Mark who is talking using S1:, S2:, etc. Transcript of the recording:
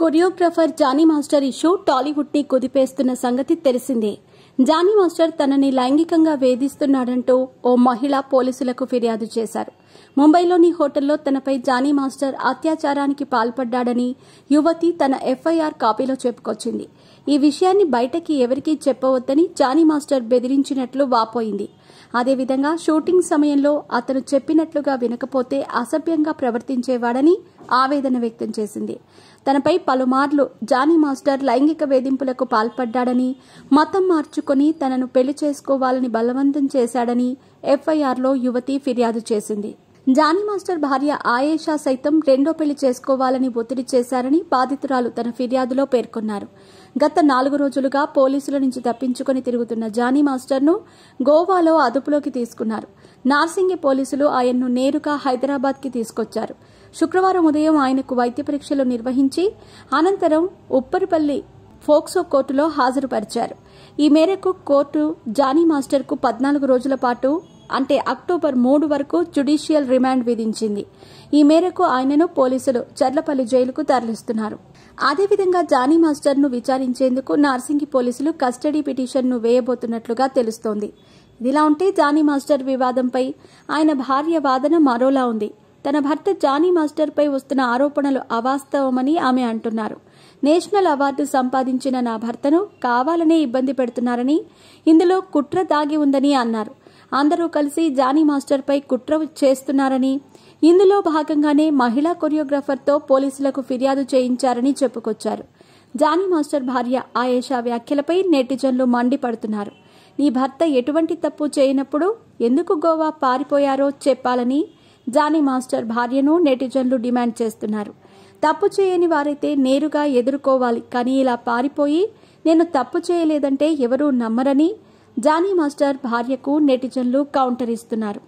S1: Choreographer Jani master issue Tollywood ని కుదిపేస్తున్న సంగతి తెలిసిందే. జానీ మాస్టర్ తనని లైంగికంగా వేధిస్తున్నాడంటూ ఓ మహిళ పోలీసులకు ఫిర్యాదు చేశారు. ముంబైలోని హోటల్లో తనపై జానీ మాస్టర్ అత్యాచారానికి పాల్పడ్డాడని యువతి తన ఎఫ్ఐఆర్ కాపీలో చెప్పుకొచ్చింది. ఈ విషయాన్ని బయటకి ఎవరికీ చెప్పవద్దని జానీ మాస్టర్ బెదిరించినట్లు వాపోయింది. అదేవిధంగా షూటింగ్ సమయంలో అతను చెప్పినట్లుగా వినకపోతే అసభ్యంగా ప్రవర్తించేవాడని ఆవేదన వ్యక్తం చేసింది. తనపై పలుమార్లు జానీ మాస్టర్ లైంగిక వేధింపులకు పాల్పడ్డాడని, మతం మార్చుకుని తనను పెళ్లి చేసుకోవాలని బలవంతం చేశాడని ఎఫ్ఐఆర్లో యువతి ఫిర్యాదు చేసింది. జానీ మాస్టర్ భార్య ఆయేషా సైతం రెండో పెళ్లి చేసుకోవాలని ఒత్తిడి చేశారని బాధితురాలు తన ఫిర్యాదులో పేర్కొన్నారు. గత 4 రోజులుగా పోలీసుల నుంచి తప్పించుకుని తిరుగుతున్న జానీ మాస్టర్ను గోవాలో అదుపులోకి తీసుకున్నారు. నార్సింగి పోలీసులు ఆయన్ను నేరుగా హైదరాబాద్కి తీసుకొచ్చారు. శుక్రవారం ఉదయం ఆయనకు వైద్య పరీక్షలు నిర్వహించి అనంతరం ఉప్పరిపల్లి ఫోక్సో కోర్టులో హాజరుపరిచారు. ఈ మేరకు కోర్టు జానీ మాస్టర్కు 14 రోజుల పాటు అంటే అక్టోబర్ 3 వరకు జ్యుడిషియల్ రిమాండ్ విధించింది. ఈ మేరకు ఆయనను పోలీసులు చర్లపల్లి జైలుకు తరలిస్తున్నారు. అదేవిధంగా జానీ మాస్టర్ను విచారించేందుకు నార్సింగి పోలీసులు కస్టడీ పిటిషన్ను వేయబోతున్నట్లుగా తెలుస్తోంది. ఇదిలా ఉంటే జానీ మాస్టర్ వివాదంపై ఆయన భార్య వాదన మరోలా ఉంది. తన భర్త జానీ మాస్టర్పై వస్తున్న ఆరోపణలు అవాస్తవమని ఆమె అంటున్నారు. నేషనల్ అవార్డు సంపాదించిన నా భర్తను కావాలనే ఇబ్బంది పెడుతున్నారని, ఇందులో కుట్ర దాగి ఉందని అన్నారు. అందరూ కలిసి జానీ మాస్టర్పై కుట్ర చేస్తున్నారని, ఇందులో భాగంగానే మహిళా కొరియోగ్రాఫర్తో పోలీసులకు ఫిర్యాదు చేయించారని చెప్పుకొచ్చారు. జానీ మాస్టర్ భార్య ఆయేషా వ్యాఖ్యలపై నెటిజన్లు మండిపడుతున్నారు. నీ భర్త ఎటువంటి తప్పు చేయనప్పుడు ఎందుకు గోవా పారిపోయారో చెప్పాలని జానీ మాస్టర్ భార్యను నెటిజన్లు డిమాండ్ చేస్తున్నారు. తప్పు చేయని వారైతే నేరుగా ఎదుర్కోవాలి, కానీ ఇలా పారిపోయి నేను తప్పు చేయలేదంటే ఎవరూ నమ్మరని జానీ మాస్టర్ భార్యకు నెటిజన్లు కౌంటర్ ఇస్తున్నారు.